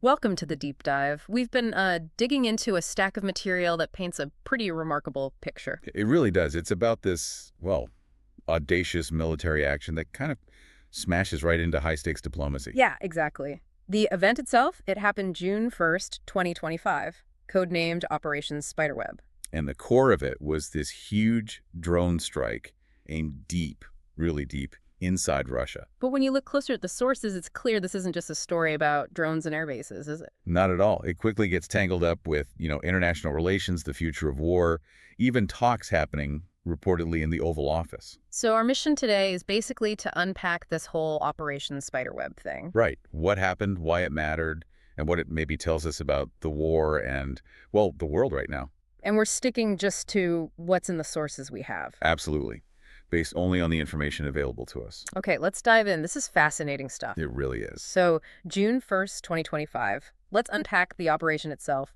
Welcome to the deep dive. We've been digging into a stack of material that paints a pretty remarkable picture. It really does. It's about this, well, audacious military action that kind of smashes right into high-stakes diplomacy. Yeah, exactly. The event itself, it happened June 1st, 2025, codenamed Operation Spiderweb. And the core of it was this huge drone strike aimed deep, really deep, inside Russia. But when you look closer at the sources, it's clear this isn't just a story about drones and airbases, is it? Not at all. It quickly gets tangled up with, international relations, the future of war, even talks happening reportedly in the Oval Office. So our mission today is basically to unpack this whole Operation Spiderweb thing. Right. What happened, why it mattered, and what it maybe tells us about the war and, well, the world right now. And we're sticking just to what's in the sources we have. Absolutely. Based only on the information available to us. Okay, let's dive in. This is fascinating stuff. It really is. So, June 1st, 2025. Let's unpack the operation itself.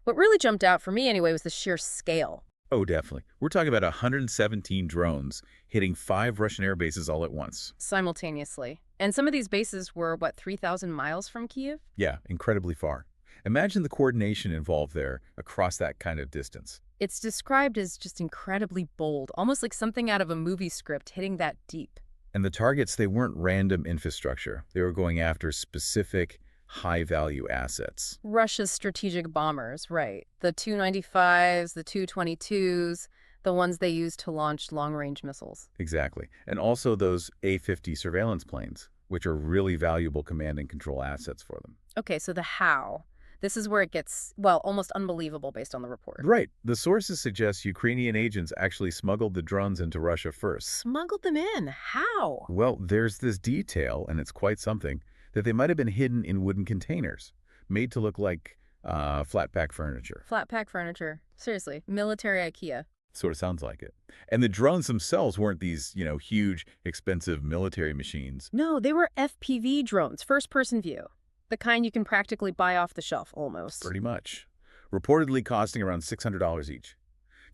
What really jumped out for me anyway was the sheer scale. Oh, definitely. We're talking about 117 drones hitting 5 Russian air bases all at once. Simultaneously. And some of these bases were, 3,000 miles from Kyiv? Yeah, incredibly far. Imagine the coordination involved there across that kind of distance. It's described as just incredibly bold, almost like something out of a movie script hitting that deep. And the targets, they weren't random infrastructure. They were going after specific high-value assets. Russia's strategic bombers, right. The Tu-95s, the Tu-22s, the ones they used to launch long-range missiles. Exactly. And also those A-50 surveillance planes, which are really valuable command and control assets for them. Okay, so the how. This is where it gets, well, almost unbelievable based on the report. Right. The sources suggest Ukrainian agents actually smuggled the drones into Russia first. Smuggled them in? How? Well, there's this detail, and it's quite something, that they might have been hidden in wooden containers, made to look like flat-pack furniture. Flat-pack furniture. Seriously, military IKEA. Sort of sounds like it. And the drones themselves weren't these, huge, expensive military machines. No, they were FPV drones, first-person view. The kind you can practically buy off the shelf, almost. Pretty much. Reportedly costing around $600 each.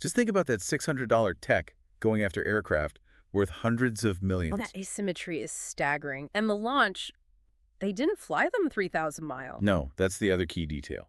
Just think about that $600 tech going after aircraft worth hundreds of millions. Oh, that asymmetry is staggering. And the launch, they didn't fly them 3,000 miles. No, that's the other key detail.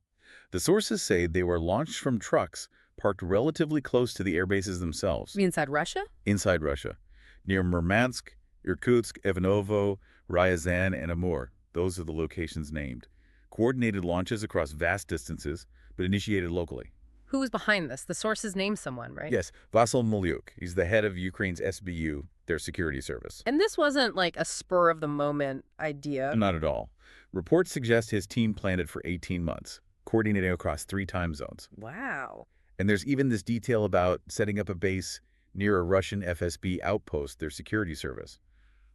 The sources say they were launched from trucks parked relatively close to the air bases themselves. Inside Russia? Inside Russia. Near Murmansk, Irkutsk, Ivanovo, Ryazan, and Amur. Those are the locations named. Coordinated launches across vast distances, but initiated locally. Who was behind this? The sources name someone, right? Yes, Vasyl Malyuk. He's the head of Ukraine's SBU, their security service. And this wasn't like a spur-of-the-moment idea. Not at all. Reports suggest his team planned it for 18 months, coordinating across 3 time zones. Wow. And there's even this detail about setting up a base near a Russian FSB outpost, their security service.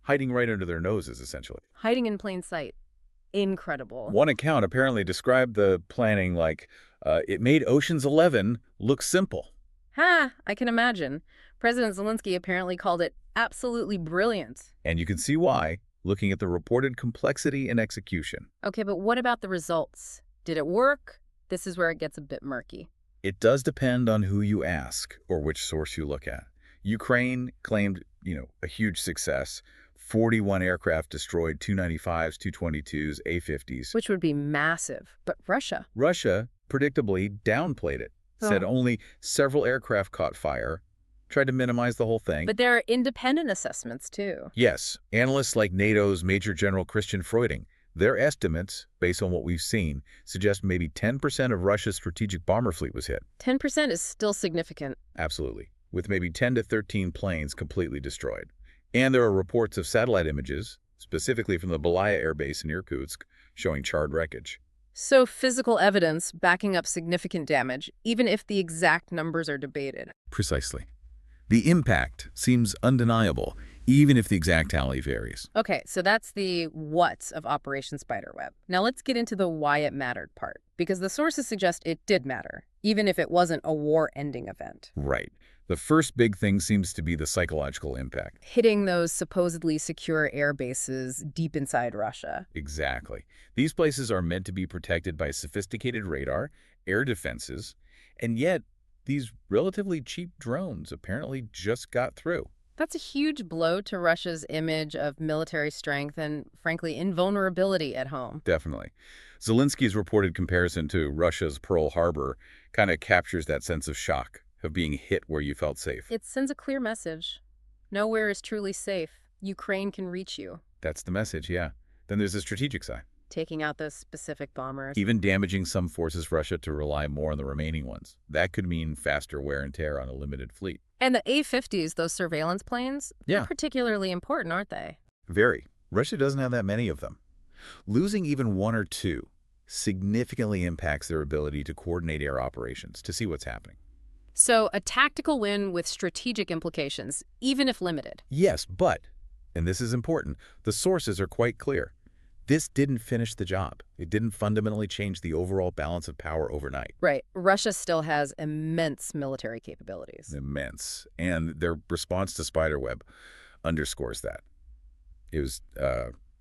Hiding right under their noses, essentially. Hiding in plain sight. Incredible. One account apparently described the planning like, it made Ocean's 11 look simple. Ha! I can imagine. President Zelensky apparently called it absolutely brilliant. And you can see why, looking at the reported complexity and execution. Okay, but what about the results? Did it work? This is where it gets a bit murky. It does depend on who you ask or which source you look at. Ukraine claimed, a huge success. 41 aircraft destroyed, Tu-95s, Tu-22s, A-50s. Which would be massive. But Russia? Russia, predictably, downplayed it. Said only several aircraft caught fire. Tried to minimize the whole thing. But there are independent assessments, too. Yes. Analysts like NATO's Major General Christian Freuding, their estimates, based on what we've seen, suggest maybe 10% of Russia's strategic bomber fleet was hit. 10% is still significant. Absolutely. With maybe 10 to 13 planes completely destroyed. And there are reports of satellite images, specifically from the Belaya Air Base in Irkutsk, showing charred wreckage. So physical evidence backing up significant damage, even if the exact numbers are debated. Precisely. The impact seems undeniable, even if the exact tally varies. Okay, so that's the what of Operation Spiderweb. Now let's get into the why it mattered part, because the sources suggest it did matter, even if it wasn't a war-ending event. Right. The first big thing seems to be the psychological impact. Hitting those supposedly secure air bases deep inside Russia. Exactly. These places are meant to be protected by sophisticated radar, air defenses, and yet these relatively cheap drones apparently just got through. That's a huge blow to Russia's image of military strength and, frankly, invulnerability at home. Definitely. Zelensky's reported comparison to Russia's Pearl Harbor kind of captures that sense of shock, of being hit where you felt safe. It sends a clear message. Nowhere is truly safe. Ukraine can reach you. That's the message, yeah. Then there's the strategic side. Taking out those specific bombers. Even damaging some forces Russia to rely more on the remaining ones. That could mean faster wear and tear on a limited fleet. And the A-50s, those surveillance planes, Yeah. they're particularly important, aren't they? Very. Russia doesn't have that many of them. Losing even one or two significantly impacts their ability to coordinate air operations, to see what's happening. So a tactical win with strategic implications, even if limited. Yes, but, and this is important, the sources are quite clear. This didn't finish the job. It didn't fundamentally change the overall balance of power overnight. Right. Russia still has immense military capabilities. Immense. And their response to Spiderweb underscores that. It was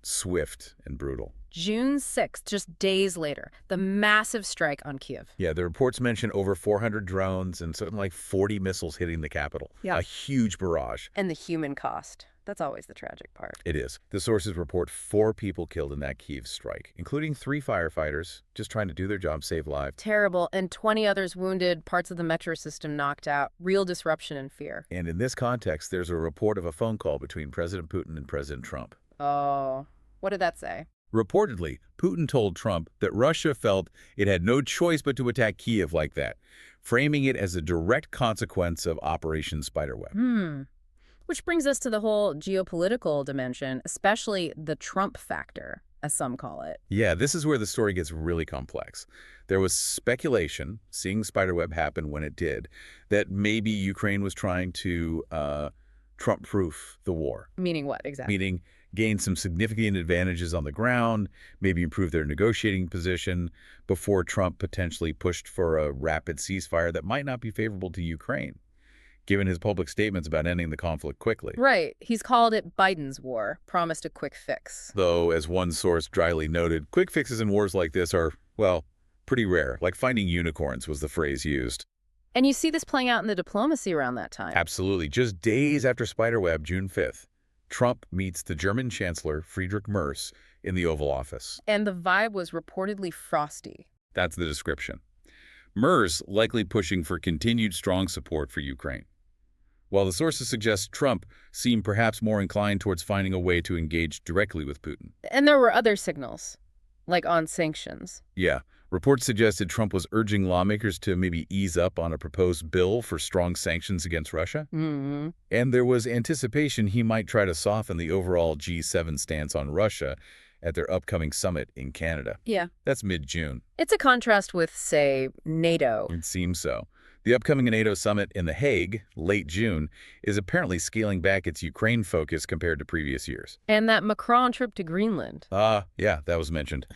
swift and brutal. June 6th, just days later, the massive strike on Kyiv. Yeah, the reports mention over 400 drones and something like 40 missiles hitting the capital. Yeah. A huge barrage. And the human cost. That's always the tragic part. It is. The sources report 4 people killed in that Kyiv strike, including 3 firefighters just trying to do their job, save lives. Terrible. And 20 others wounded, parts of the metro system knocked out. Real disruption and fear. And in this context, there's a report of a phone call between President Putin and President Trump. Oh, what did that say? Reportedly, Putin told Trump that Russia felt it had no choice but to attack Kyiv like that, framing it as a direct consequence of Operation Spiderweb. Which brings us to the whole geopolitical dimension, especially the Trump factor, as some call it. Yeah, this is where the story gets really complex. There was speculation, seeing Spiderweb happen when it did, that maybe Ukraine was trying to Trump-proof the war. Meaning what, exactly? Meaning gain some significant advantages on the ground, maybe improve their negotiating position before Trump potentially pushed for a rapid ceasefire that might not be favorable to Ukraine, given his public statements about ending the conflict quickly. Right. He's called it Biden's war, promised a quick fix. Though, as one source dryly noted, quick fixes in wars like this are, well, pretty rare. Like finding unicorns was the phrase used. And you see this playing out in the diplomacy around that time. Absolutely. Just days after Spiderweb, June 5th, Trump meets the German Chancellor, Friedrich Merz, in the Oval Office. And the vibe was reportedly frosty. That's the description. Merz likely pushing for continued strong support for Ukraine, while the sources suggest Trump seemed perhaps more inclined towards finding a way to engage directly with Putin. And there were other signals, like on sanctions. Yeah. Reports suggested Trump was urging lawmakers to maybe ease up on a proposed bill for strong sanctions against Russia. Mm-hmm. And there was anticipation he might try to soften the overall G7 stance on Russia at their upcoming summit in Canada. Yeah. That's mid-June. It's a contrast with, say, NATO. It seems so. The upcoming NATO summit in The Hague, late June, is apparently scaling back its Ukraine focus compared to previous years. And that Macron trip to Greenland. Yeah, that was mentioned.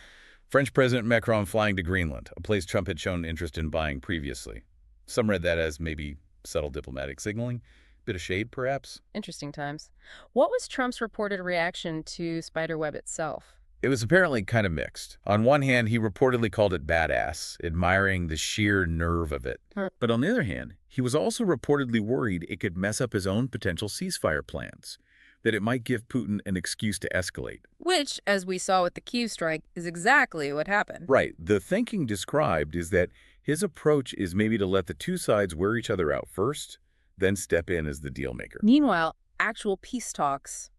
French President Macron flying to Greenland, a place Trump had shown interest in buying previously. Some read that as maybe subtle diplomatic signaling. Bit of shade, perhaps? Interesting times. What was Trump's reported reaction to Spiderweb itself? It was apparently kind of mixed. On one hand, he reportedly called it badass, admiring the sheer nerve of it. But on the other hand, he was also reportedly worried it could mess up his own potential ceasefire plans, that it might give Putin an excuse to escalate. Which, as we saw with the Kyiv strike, is exactly what happened. Right. The thinking described is that his approach is maybe to let the two sides wear each other out first, then step in as the deal maker. Meanwhile, actual peace talks,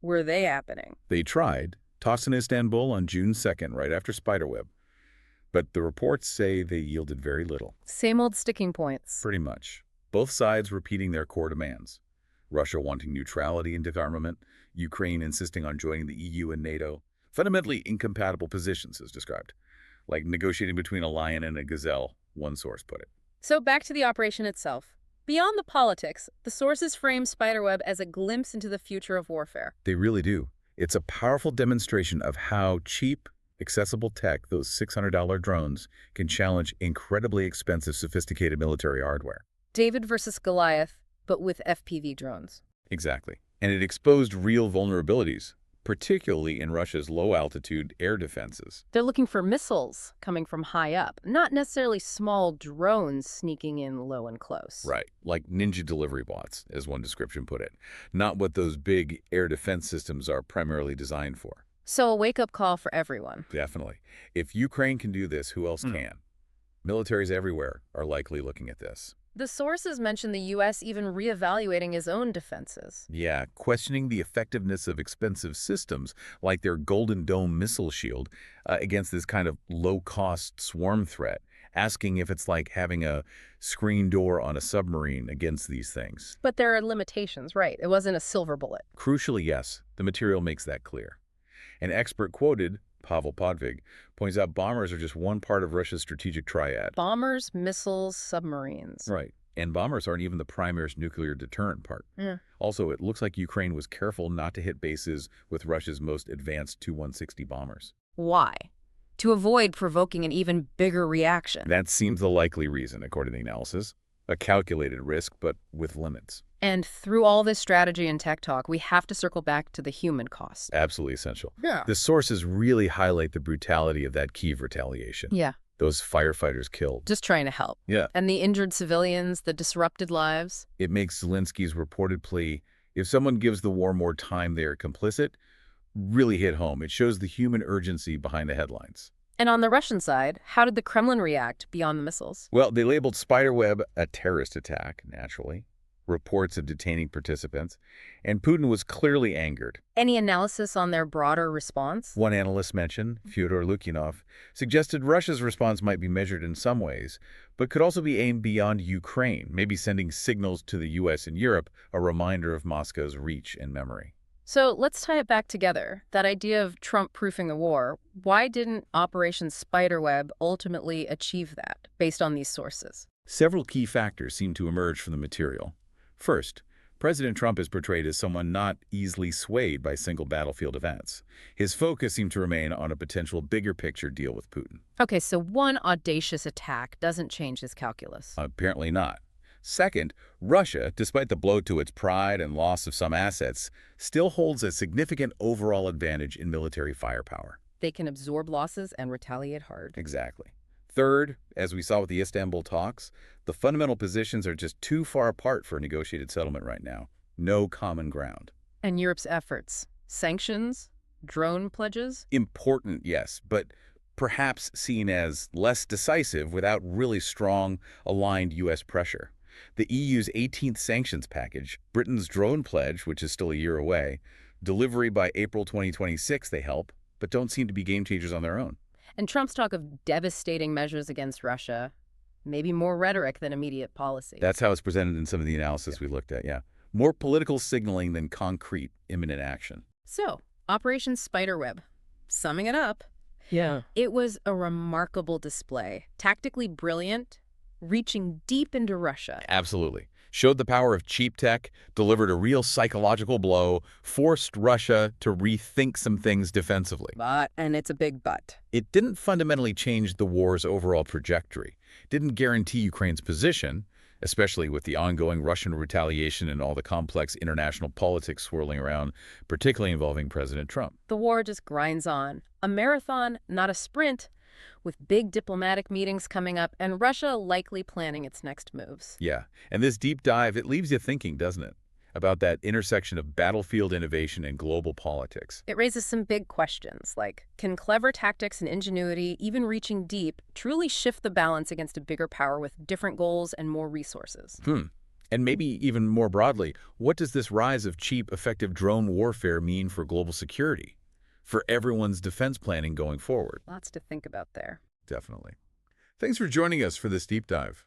were they happening? They tried, tossed in Istanbul on June 2nd, right after Spiderweb. But the reports say they yielded very little. Same old sticking points. Pretty much. Both sides repeating their core demands. Russia wanting neutrality and disarmament, Ukraine insisting on joining the EU and NATO. Fundamentally incompatible positions, as described. Like negotiating between a lion and a gazelle, one source put it. So back to the operation itself. Beyond the politics, the sources frame Spiderweb as a glimpse into the future of warfare. They really do. It's a powerful demonstration of how cheap, accessible tech, those $600 drones, can challenge incredibly expensive, sophisticated military hardware. David versus Goliath, but with FPV drones. Exactly. And it exposed real vulnerabilities, particularly in Russia's low-altitude air defenses. They're looking for missiles coming from high up, not necessarily small drones sneaking in low and close. Right, like ninja delivery bots, as one description put it. Not what those big air defense systems are primarily designed for. So a wake-up call for everyone. Definitely. If Ukraine can do this, who else can? Militaries everywhere are likely looking at this. The sources mention the U.S. even reevaluating its own defenses. Yeah, questioning the effectiveness of expensive systems like their Golden Dome missile shield against this kind of low-cost swarm threat, asking if it's like having a screen door on a submarine against these things. But there are limitations, right? It wasn't a silver bullet. Crucially, yes, the material makes that clear. An expert quoted, Pavel Podvig, points out bombers are just one part of Russia's strategic triad. Bombers, missiles, submarines. Right. And bombers aren't even the primary nuclear deterrent part. Yeah. Also, it looks like Ukraine was careful not to hit bases with Russia's most advanced Tu-160 bombers. Why? To avoid provoking an even bigger reaction. That seems the likely reason, according to the analysis. A calculated risk, but with limits. And through all this strategy and tech talk, we have to circle back to the human cost. Absolutely essential. Yeah. The sources really highlight the brutality of that Kyiv retaliation. Yeah. Those firefighters killed. Just trying to help. Yeah. And the injured civilians, the disrupted lives. It makes Zelensky's reported plea, if someone gives the war more time, they are complicit, really hit home. It shows the human urgency behind the headlines. And on the Russian side, how did the Kremlin react beyond the missiles? Well, they labeled Spiderweb a terrorist attack, naturally. Reports of detaining participants, and Putin was clearly angered. Any analysis on their broader response? One analyst mentioned, Fyodor Lukyanov, suggested Russia's response might be measured in some ways, but could also be aimed beyond Ukraine, maybe sending signals to the U.S. and Europe, a reminder of Moscow's reach and memory. So let's tie it back together. That idea of Trump-proofing the war, why didn't Operation Spiderweb ultimately achieve that, based on these sources? Several key factors seem to emerge from the material. First, President Trump is portrayed as someone not easily swayed by single battlefield events. His focus seemed to remain on a potential bigger picture deal with Putin. Okay, so one audacious attack doesn't change his calculus. Apparently not. Second, Russia, despite the blow to its pride and loss of some assets, still holds a significant overall advantage in military firepower. They can absorb losses and retaliate hard. Exactly. Third, as we saw with the Istanbul talks, the fundamental positions are just too far apart for a negotiated settlement right now. No common ground. And Europe's efforts? Sanctions? Drone pledges? Important, yes, but perhaps seen as less decisive without really strong, aligned U.S. pressure. The EU's 18th sanctions package, Britain's drone pledge, which is still a year away, delivery by April 2026 they help, but don't seem to be game changers on their own. And Trump's talk of devastating measures against Russia, maybe more rhetoric than immediate policy. That's how it's presented in some of the analysis we looked at, yeah. More political signaling than concrete, imminent action. So, Operation Spiderweb. Summing it up, Yeah. it was a remarkable display, tactically brilliant, reaching deep into Russia. Absolutely. Showed the power of cheap tech, delivered a real psychological blow, forced Russia to rethink some things defensively. And it's a big but. It didn't fundamentally change the war's overall trajectory. Didn't guarantee Ukraine's position, especially with the ongoing Russian retaliation and all the complex international politics swirling around, particularly involving President Trump. The war just grinds on. A marathon, not a sprint, with big diplomatic meetings coming up and Russia likely planning its next moves. Yeah, and this deep dive, it leaves you thinking, doesn't it? About that intersection of battlefield innovation and global politics. It raises some big questions, like, can clever tactics and ingenuity, even reaching deep, truly shift the balance against a bigger power with different goals and more resources? And maybe even more broadly, what does this rise of cheap, effective drone warfare mean for global security? For everyone's defense planning going forward? Lots to think about there. Definitely. Thanks for joining us for this deep dive.